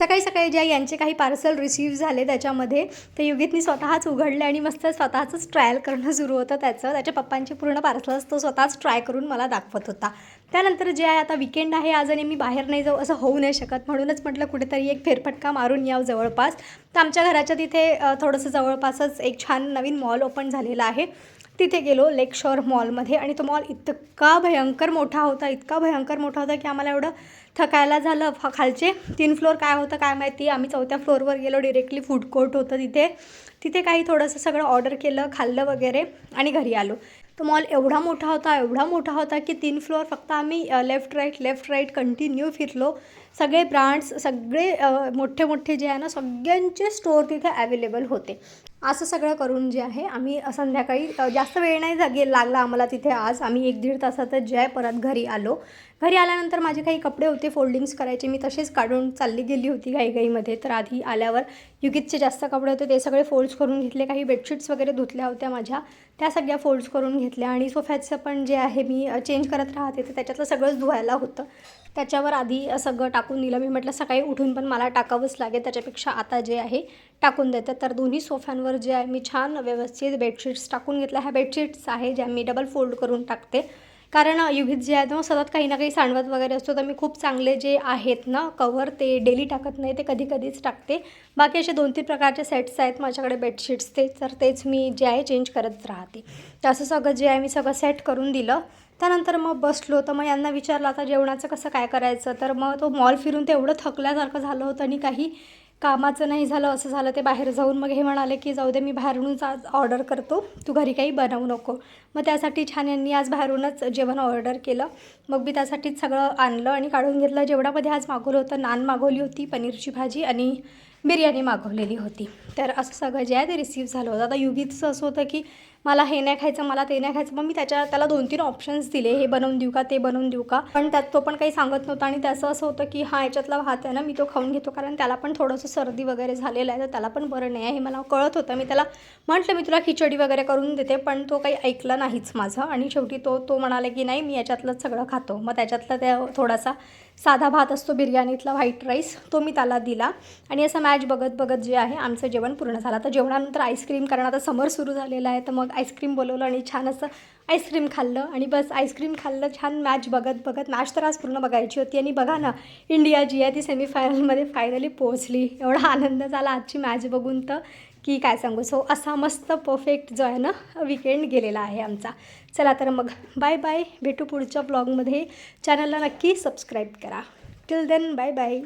सकाळी सकाळी ज्या यांचे काही पार्सल रिसीव्ह झाले त्याच्यामध्ये ते युगितनी स्वतःच उघडले आणि मस्त स्वतःचंच ट्रायल करणं सुरू होतं त्याचं. त्याच्या पप्पांची पूर्ण पार्सल्स तो स्वतःच ट्राय करून मला दाखवत होता. त्यानंतर जे आहे आता विकेंड आहे आज आणि मी बाहेर नाही जाऊ असं होऊ नाही शकत, म्हणूनच म्हटलं कुठेतरी एक फेरफटका मारून यावं जवळपास. तर आमच्या घराच्या तिथे थोडंसं जवळपासच एक छान नवीन मॉल ओपन झालेला आहे. तिथे गेलो लेकशोर मॉलमध्ये आणि तो मॉल इतका भयंकर मोठा होता, इतका भयंकर मोठा होता की आम्हाला एवढं थकायला झालं. खालचे 3 फ्लोअर काय होतं काय माहिती. आम्ही 4थ्या फ्लोअरवर गेलो. डिरेक्टली फूड कोर्ट होतं तिथे काही थोडंसं सगळं ऑर्डर केलं, खाल्लं वगैरे आणि घरी आलो. तो मॉल एवढा मोठा होता, एवढा मोठा होता की 3 फ्लोअर फक्त आम्ही लेफ्ट राईट कंटिन्यू फिरलो. सगळे ब्रँड्स, सगळे मोठे मोठे जे आहे ना सगळ्यांचे स्टोअर तिथे अवेलेबल होते. असं सगळं करून जे आहे आम्ही संध्याकाळी जास्त वेळ नाही लागला आम्हाला तिथे. आज आम्ही 1-1.5 तासातच जे आहे परत घरी आलो. घरी आल्यानंतर माझे काही कपडे होते फोल्डिंग्स करायचे, मी तसेच काढून चालली गेली होती घाईघाईमध्ये. तर आधी आल्यावर युगितचे जास्त कपडे होते ते सगळे फोल्ड्स करून घेतले. काही बेडशीट्स वगैरे धुतल्या होत्या माझ्या, त्या सगळ्या फोल्ड्स करून घेतल्या. आणि सोफ्याचं पण जे आहे मी चेंज करत राहते तर त्याच्यातलं सगळंच धुवायला होतं. त्याच्यावर आधी सगळं टाकून दिलं. मी म्हटलं सकाळी उठून पण मला टाकावंच लागेल, त्याच्यापेक्षा आता जे आहे टाकून देते. तर दोन्ही सोफ्यांवर जे आहे मी छान व्यवस्थित बेडशीट्स टाकून घेतल्या. ह्या बेडशीट्स आहे ज्या मी डबल फोल्ड करून टाकते, कारण युगित जे आहे तो सतत काही ना काही सांडवत वगैरे असतो. तर मी खूप चांगले जे आहेत ना कवर ते डेली टाकत नाही, ते कधी कधीच टाकते. बाकी असे 2-3 प्रकारचे सेट्स आहेत माझ्याकडे बेडशीट्स तर तेच मी जे आहे चेंज करत राहते. तर असं सगळं जे आहे मी सगळं सेट करून दिलं. त्यानंतर मग बसलो. तर मग यांना विचारलं आता जेवणाचं कसं काय करायचं. तर मग तो मॉल फिरून ते एवढं थकल्यासारखं झालं होतं आणि काही कामाचं नाही झालं, असं झालं ते बाहेर जाऊन. मग हे म्हणाले की जाऊ दे मी बाहेरूनच आज ऑर्डर करतो, तू घरी काही बनवू नको. मग त्यासाठी छान यांनी आज बाहेरूनच जेवण ऑर्डर केलं. मग मी त्यासाठीच सगळं आणलं आणि काढून घेतलं. जेवणामध्ये आज मागवलं होतं, नान मागवली होती, पनीरची भाजी आणि बिर्याणी मागवलेली होती. तर असं सगळं जे आहे ते रिसीव्ह झालं होतं. आता युगितचं असं होतं की मला हे नाही खायचं, मला ते नाही खायचं. मग मी त्याला 2-3 ऑप्शन्स दिले, हे बनवून देऊ का, ते बनवून देऊ का. पण त्यात तो पण काही सांगत नव्हता. आणि त्याचं असं होतं की हा याच्यातला भात आहे ना मी तो खाऊन घेतो, कारण त्याला पण थोडंसं सर्दी वगैरे झालेलं आहे, तर त्याला पण बरं नाही आहे हे मला कळत होतं. मी त्याला म्हटलं मी तुला खिचडी वगैरे करून देते, पण तो काही ऐकला नाहीच माझं. आणि शेवटी तो म्हणाला की नाही मी याच्यातलंच सगळं खातो. मग त्याच्यातला त्या थोडासा साधा भात असतो बिर्याणीतला, व्हाईट राईस, तो मी त्याला दिला. आणि असं मॅच बघत बघत जे आहे आमचं जेवण पूर्ण झालं. आता जेवणानंतर आईस्क्रीम, कारण आता समर सुरू झालेलं आहे, तर मग आईस्क्रीम बोलवलं आणि छान असं आईस्क्रीम खाल्लं. आणि बस आईस्क्रीम खाल्लं छान मॅच बघत बघत. मॅच तर आज पूर्ण बघायची होती. आणि बघा ना इंडिया जी आहे ती सेमीफायनलमध्ये फायनली पोहोचली. एवढा आनंद झाला आजची मॅच बघून तर की काय सांगू. सो असा मस्त परफेक्ट जो आहे ना विकेंड गेलेला आहे आमचा. चला तर मग बाय बाय, भेटू पुढच्या ब्लॉगमध्ये. चॅनलला नक्की सबस्क्राईब करा. Till then bye bye.